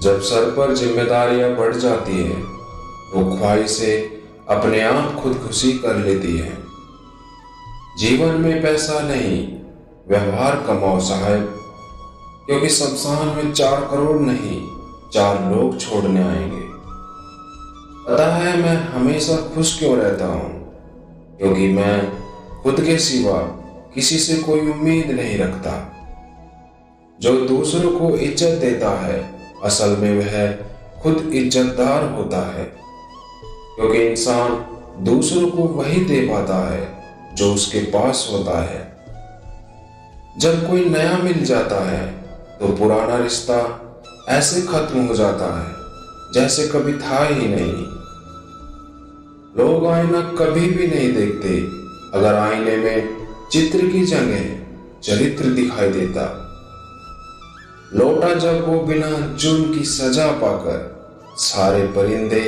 जब सर पर जिम्मेदारियां बढ़ जाती हैं तो ख्वाहिशें अपने आप खुदकुशी कर लेती हैं। जीवन में पैसा नहीं, व्यवहार कमाओ साहब, क्योंकि शमशान में 4 करोड़ नहीं, 4 लोग छोड़ने आएंगे। पता है मैं हमेशा खुश क्यों रहता हूँ? क्योंकि मैं खुद के सिवा किसी से कोई उम्मीद नहीं रखता। जो दूसरों को इज्जत देता है असल में वह खुद इज्जतदार होता है, क्योंकि इंसान दूसरों को वही दे पाता है जो उसके पास होता है। जब कोई नया मिल जाता है तो पुराना रिश्ता ऐसे खत्म हो जाता है जैसे कभी था ही नहीं। लोग आईना कभी भी नहीं देखते अगर आईने में चित्र की जगह चरित्र दिखाई देता। लौटा जब वो बिना जुर्म की सजा पाकर, सारे परिंदे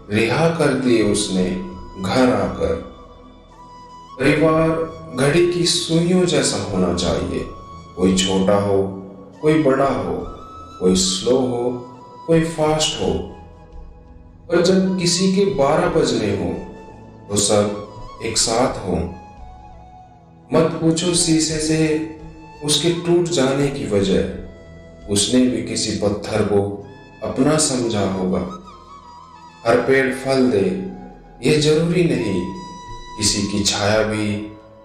रिहा कर दिए उसने घर आकर। परिवार घड़ी की सुइयों जैसा होना चाहिए, कोई छोटा हो कोई बड़ा हो, कोई स्लो हो कोई फास्ट हो, पर जब किसी के 12 बजने हो तो सब एक साथ हो। मत पूछो शीशे से उसके टूट जाने की वजह, उसने भी किसी पत्थर को अपना समझा होगा। हर पेड़ फल दे ये जरूरी नहीं, किसी की छाया भी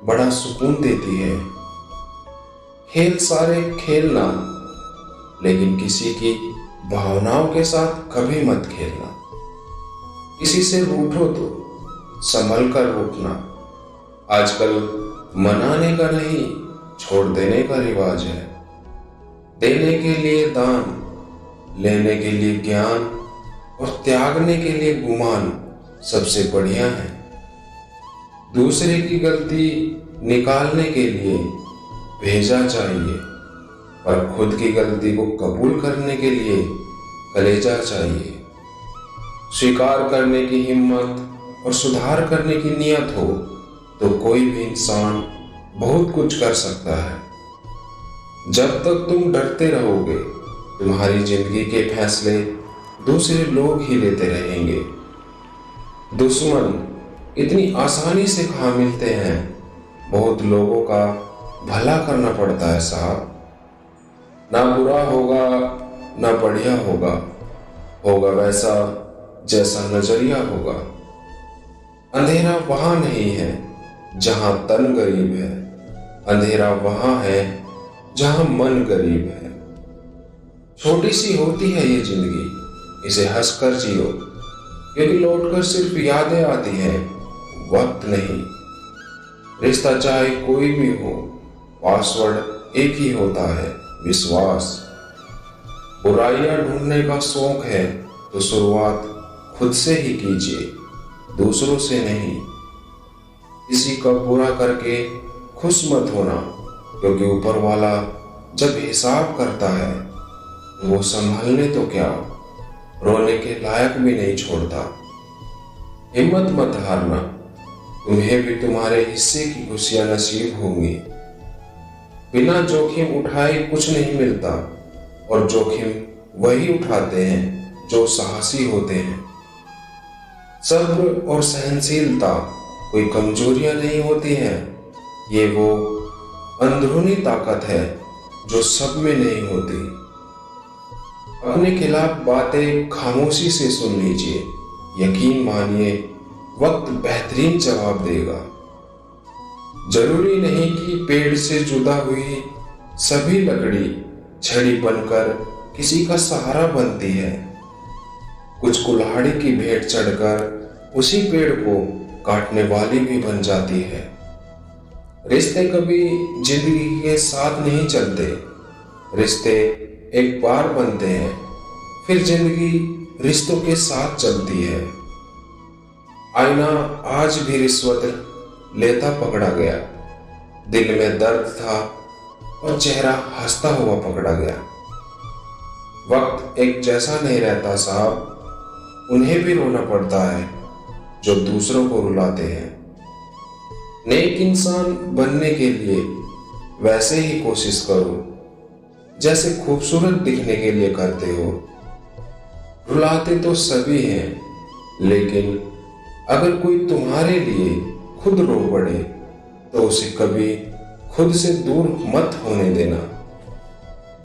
बड़ा सुकून देती है। खेल सारे खेलना, लेकिन किसी की भावनाओं के साथ कभी मत खेलना। किसी से रूठो तो संभल कर रूठना। आजकल मनाने का नहीं, छोड़ देने का रिवाज है। देने के लिए दान, लेने के लिए ज्ञान और त्यागने के लिए गुमान सबसे बढ़िया है। दूसरे की गलती निकालने के लिए भेजा चाहिए, पर खुद की गलती को कबूल करने के लिए कलेजा चाहिए। स्वीकार करने की हिम्मत और सुधार करने की नियत हो तो कोई भी इंसान बहुत कुछ कर सकता है। जब तक तुम डरते रहोगे तुम्हारी जिंदगी के फैसले दूसरे लोग ही लेते रहेंगे। दुश्मन इतनी आसानी से कहाँ मिलते हैं, बहुत लोगों का भला करना पड़ता है साहब। ना बुरा होगा ना बढ़िया होगा, होगा वैसा जैसा नजरिया होगा। अंधेरा वहां नहीं है जहां तन गरीब है, अंधेरा वहां है जहां मन गरीब है। छोटी सी होती है ये जिंदगी, इसे हंसकर जियो, क्योंकि लौटकर सिर्फ यादें आती हैं, वक्त नहीं। रिश्ता चाहे कोई भी हो, पासवर्ड एक ही होता है, विश्वास। बुराइयां ढूंढने का शौक है तो शुरुआत खुद से ही कीजिए, दूसरों से नहीं। किसी का बुरा करके खुश मत होना, क्योंकि ऊपर वाला जब हिसाब करता है तो वो संभलने तो क्या, रोने के लायक भी नहीं छोड़ता। हिम्मत मत हारना, तुम्हें भी तुम्हारे हिस्से की खुशियां नसीब होंगी। बिना जोखिम उठाए कुछ नहीं मिलता, और जोखिम वही उठाते हैं जो साहसी होते हैं। सब्र और सहनशीलता कोई कमजोरियां नहीं होती हैं, ये वो अंदरूनी ताकत है जो सब में नहीं होती। अपने खिलाफ बातें खामोशी से सुन लीजिए, यकीन मानिए वक्त बेहतरीन जवाब देगा। जरूरी नहीं कि पेड़ से जुदा हुई सभी लकड़ी छड़ी बनकर किसी का सहारा बनती है। कुछ कुल्हाड़ी की भेंट चढ़कर उसी पेड़ को काटने वाली भी बन जाती है। रिश्ते कभी जिंदगी के साथ नहीं चलते, रिश्ते एक बार बनते हैं, फिर जिंदगी रिश्तों के साथ चलती है। आईना आज भी रिश्वत लेता पकड़ा गया, दिल में दर्द था और चेहरा हंसता हुआ पकड़ा गया। वक्त एक जैसा नहीं रहता साहब, उन्हें भी रोना पड़ता है जो दूसरों को रुलाते हैं। नेक इंसान बनने के लिए वैसे ही कोशिश करो जैसे खूबसूरत दिखने के लिए करते हो। रुलाते तो सभी हैं, लेकिन अगर कोई तुम्हारे लिए खुद रो पड़े तो उसे कभी खुद से दूर मत होने देना।